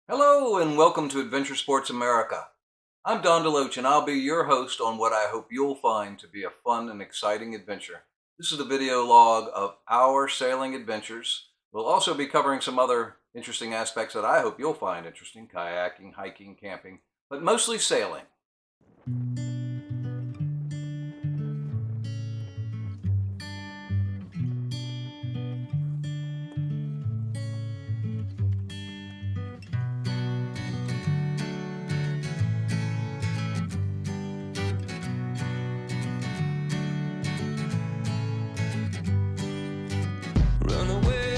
Hello and welcome to Adventure Sports America. I'm Don DeLoach and I'll be your host on what I hope you'll find to be a fun and exciting adventure. This is a video log of our sailing adventures. We'll also be covering some other interesting aspects that I hope you'll find interesting: kayaking, hiking, camping, but mostly sailing. Run away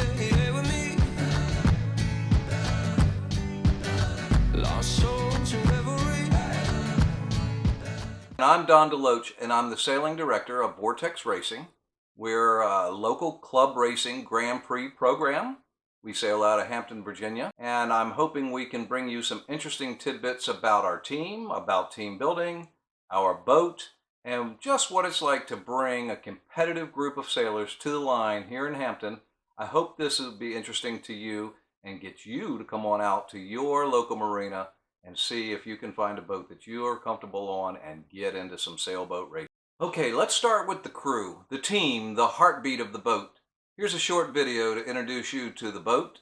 with me. Lost soul to reverie. And I'm Don DeLoach and I'm the sailing director of Vortex Racing. We're a local club racing Grand Prix program. We sail out of Hampton, Virginia, and I'm hoping we can bring you some interesting tidbits about our team, about team building, our boat, and just what it's like to bring a competitive group of sailors to the line here in Hampton. I hope this will be interesting to you and get you to come on out to your local marina and see if you can find a boat that you are comfortable on and get into some sailboat racing. Okay, let's start with the crew, the team, the heartbeat of the boat. Here's a short video to introduce you to the boat.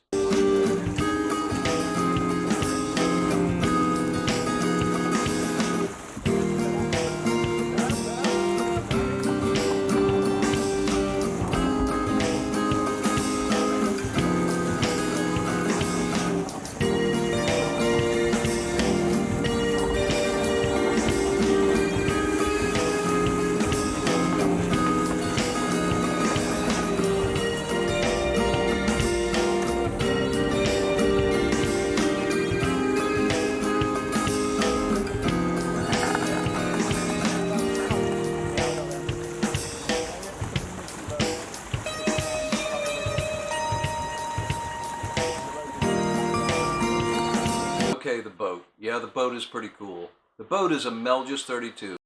Okay, the boat. Yeah, the boat is pretty cool. The boat is a Melges 32.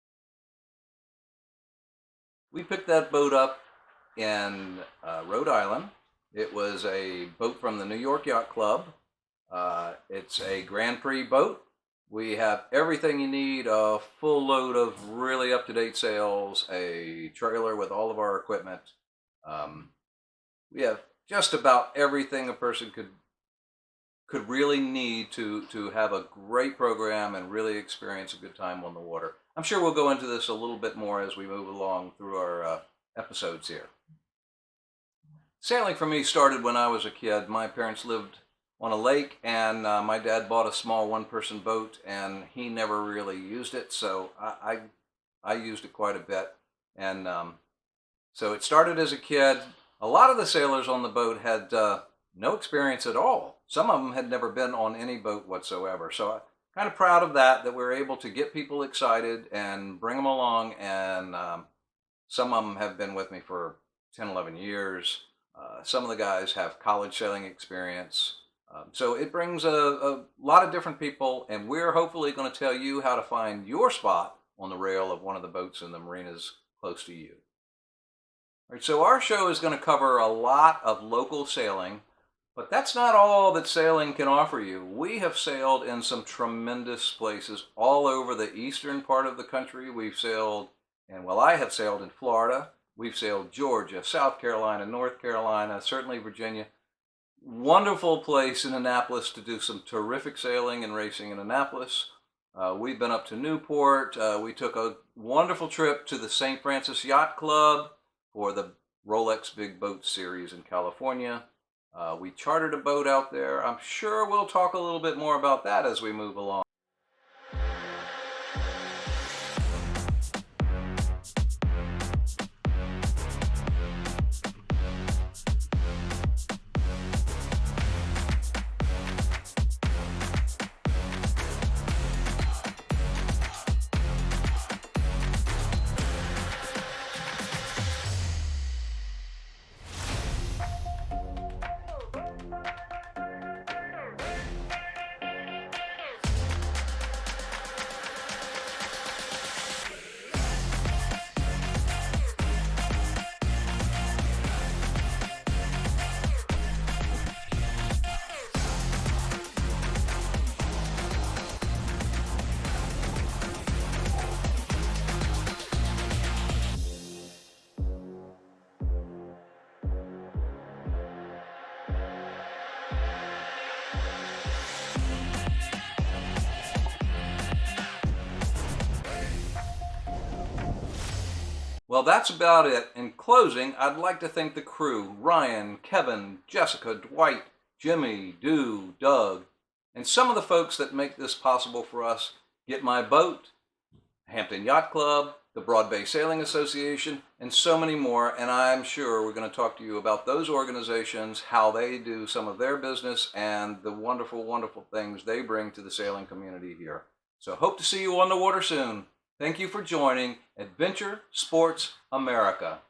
We picked that boat up in Rhode Island. It was a boat from the New York Yacht Club. It's a Grand Prix boat. We have everything you need: a full load of really up-to-date sails, a trailer with all of our equipment. We have just about everything a person could really need to have a great program and really experience a good time on the water. I'm sure we'll go into this a little bit more as we move along through our episodes here. Sailing for me started when I was a kid. My parents lived on a lake, and my dad bought a small one-person boat, and he never really used it, so I used it quite a bit. And so it started as a kid. A lot of the sailors on the boat had no experience at all. Some of them had never been on any boat whatsoever. So I'm kind of proud of that we're able to get people excited and bring them along. And some of them have been with me for 10, 11 years. Some of the guys have college sailing experience. So it brings a lot of different people, and we're hopefully going to tell you how to find your spot on the rail of one of the boats in the marinas close to you. All right, so our show is going to cover a lot of local sailing. But that's not all that sailing can offer you. We have sailed in some tremendous places all over the eastern part of the country. We've sailed, and well, I have sailed in Florida. We've sailed Georgia, South Carolina, North Carolina, certainly Virginia. Wonderful place in Annapolis to do some terrific sailing and racing in Annapolis. We've been up to Newport. We took a wonderful trip to the St. Francis Yacht Club for the Rolex Big Boat Series in California. We chartered a boat out there. I'm sure we'll talk a little bit more about that as we move along. Well, that's about it. In closing, I'd like to thank the crew, Ryan, Kevin, Jessica, Dwight, Jimmy, Dew, Doug, and some of the folks that make this possible for us. Get My Boat, Hampton Yacht Club, the Broad Bay Sailing Association, and so many more. And I'm sure we're going to talk to you about those organizations, how they do some of their business, and the wonderful, wonderful things they bring to the sailing community here. So hope to see you on the water soon. Thank you for joining Adventure Sports America.